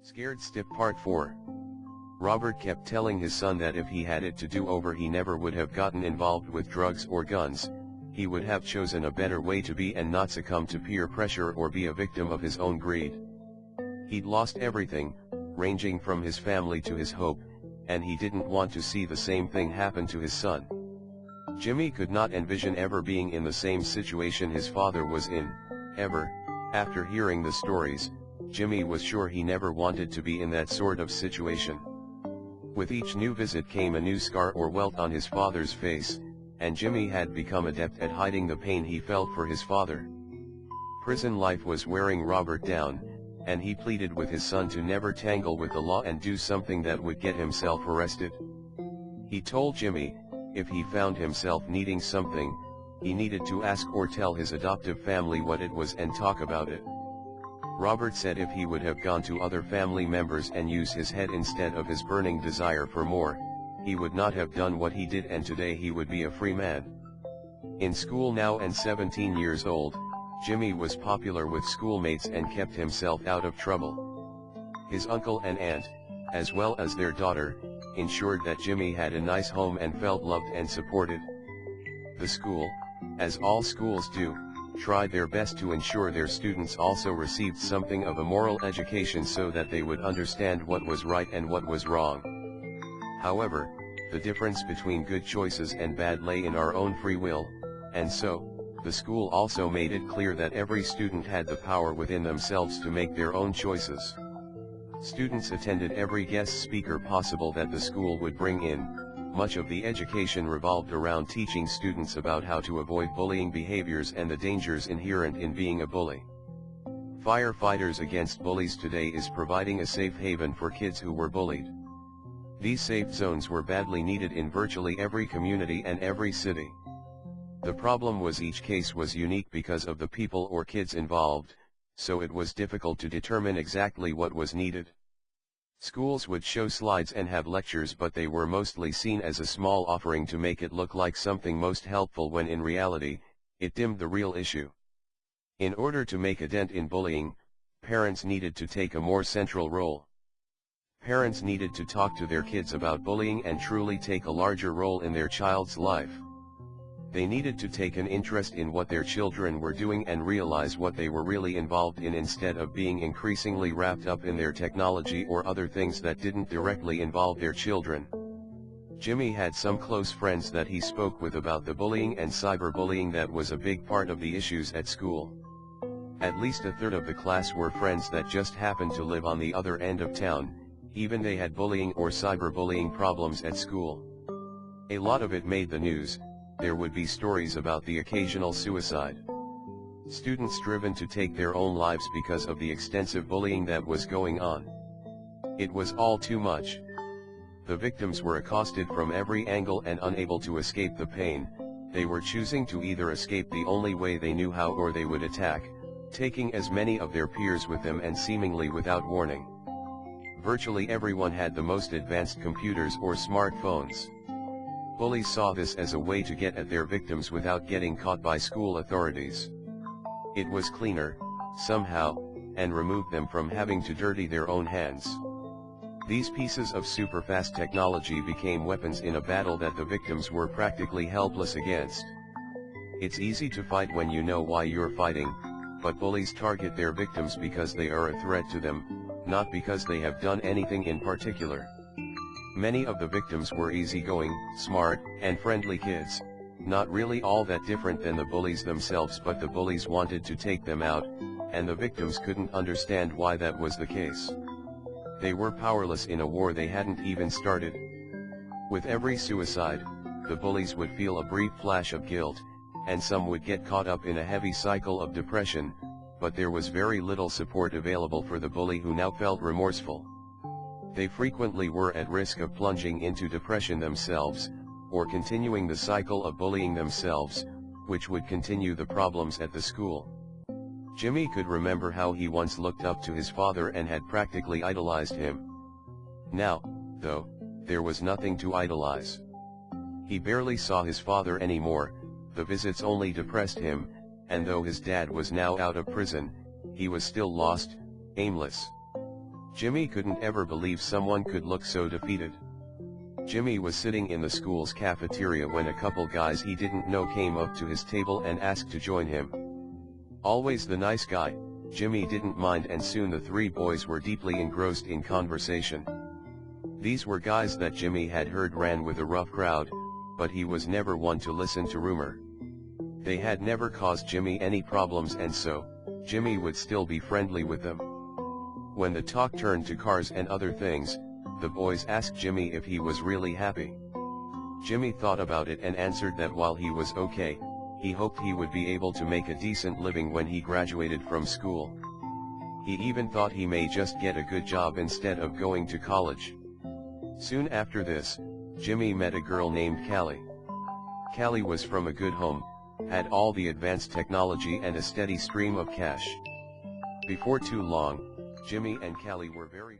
Scared Stiff Part 4. Robert kept telling his son that if he had it to do over he never would have gotten involved with drugs or guns, he would have chosen a better way to be and not succumb to peer pressure or be a victim of his own greed. He'd lost everything, ranging from his family to his hope, and he didn't want to see the same thing happen to his son. Jimmy could not envision ever being in the same situation his father was in, ever. After hearing the stories, Jimmy was sure he never wanted to be in that sort of situation. With each new visit came a new scar or welt on his father's face, and Jimmy had become adept at hiding the pain he felt for his father. Prison life was wearing Robert down, and he pleaded with his son to never tangle with the law and do something that would get himself arrested. He told Jimmy, if he found himself needing something, he needed to ask or tell his adoptive family what it was and talk about it. Robert said if he would have gone to other family members and used his head instead of his burning desire for more, he would not have done what he did, and today he would be a free man. In school now and 17 years old, Jimmy was popular with schoolmates and kept himself out of trouble. His uncle and aunt, as well as their daughter, ensured that Jimmy had a nice home and felt loved and supported. The school, as all schools do, tried their best to ensure their students also received something of a moral education so that they would understand what was right and what was wrong. However, the difference between good choices and bad lay in our own free will, and so, the school also made it clear that every student had the power within themselves to make their own choices. Students attended every guest speaker possible that the school would bring in. Much of the education revolved around teaching students about how to avoid bullying behaviors and the dangers inherent in being a bully. Firefighters Against Bullies today is providing a safe haven for kids who were bullied. These safe zones were badly needed in virtually every community and every city. The problem was each case was unique because of the people or kids involved, so it was difficult to determine exactly what was needed. Schools would show slides and have lectures, but they were mostly seen as a small offering to make it look like something most helpful when in reality, it dimmed the real issue. In order to make a dent in bullying, parents needed to take a more central role. Parents needed to talk to their kids about bullying and truly take a larger role in their child's life. They needed to take an interest in what their children were doing and realize what they were really involved in instead of being increasingly wrapped up in their technology or other things that didn't directly involve their children. Jimmy had some close friends that he spoke with about the bullying and cyberbullying that was a big part of the issues at school. At least a third of the class were friends that just happened to live on the other end of town, even they had bullying or cyberbullying problems at school. A lot of it made the news. There would be stories about the occasional suicide. Students driven to take their own lives because of the extensive bullying that was going on. It was all too much. The victims were accosted from every angle and unable to escape the pain. They were choosing to either escape the only way they knew how or they would attack, taking as many of their peers with them and seemingly without warning. Virtually everyone had the most advanced computers or smartphones. Bullies saw this as a way to get at their victims without getting caught by school authorities. It was cleaner, somehow, and removed them from having to dirty their own hands. These pieces of super-fast technology became weapons in a battle that the victims were practically helpless against. It's easy to fight when you know why you're fighting, but bullies target their victims because they are a threat to them, not because they have done anything in particular. Many of the victims were easygoing, smart, and friendly kids, not really all that different than the bullies themselves, but the bullies wanted to take them out, and the victims couldn't understand why that was the case. They were powerless in a war they hadn't even started. With every suicide, the bullies would feel a brief flash of guilt, and some would get caught up in a heavy cycle of depression, but there was very little support available for the bully who now felt remorseful. They frequently were at risk of plunging into depression themselves, or continuing the cycle of bullying themselves, which would continue the problems at the school. Jimmy could remember how he once looked up to his father and had practically idolized him. Now, though, there was nothing to idolize. He barely saw his father anymore, the visits only depressed him, and though his dad was now out of prison, he was still lost, aimless. Jimmy couldn't ever believe someone could look so defeated. Jimmy was sitting in the school's cafeteria when a couple guys he didn't know came up to his table and asked to join him. Always the nice guy, Jimmy didn't mind, and soon the three boys were deeply engrossed in conversation. These were guys that Jimmy had heard ran with a rough crowd, but he was never one to listen to rumor. They had never caused Jimmy any problems, and so, Jimmy would still be friendly with them. When the talk turned to cars and other things, the boys asked Jimmy if he was really happy. Jimmy thought about it and answered that while he was okay, he hoped he would be able to make a decent living when he graduated from school. He even thought he may just get a good job instead of going to college. Soon after this, Jimmy met a girl named Callie. Callie was from a good home, had all the advanced technology and a steady stream of cash. Before too long, Jimmy and Callie were very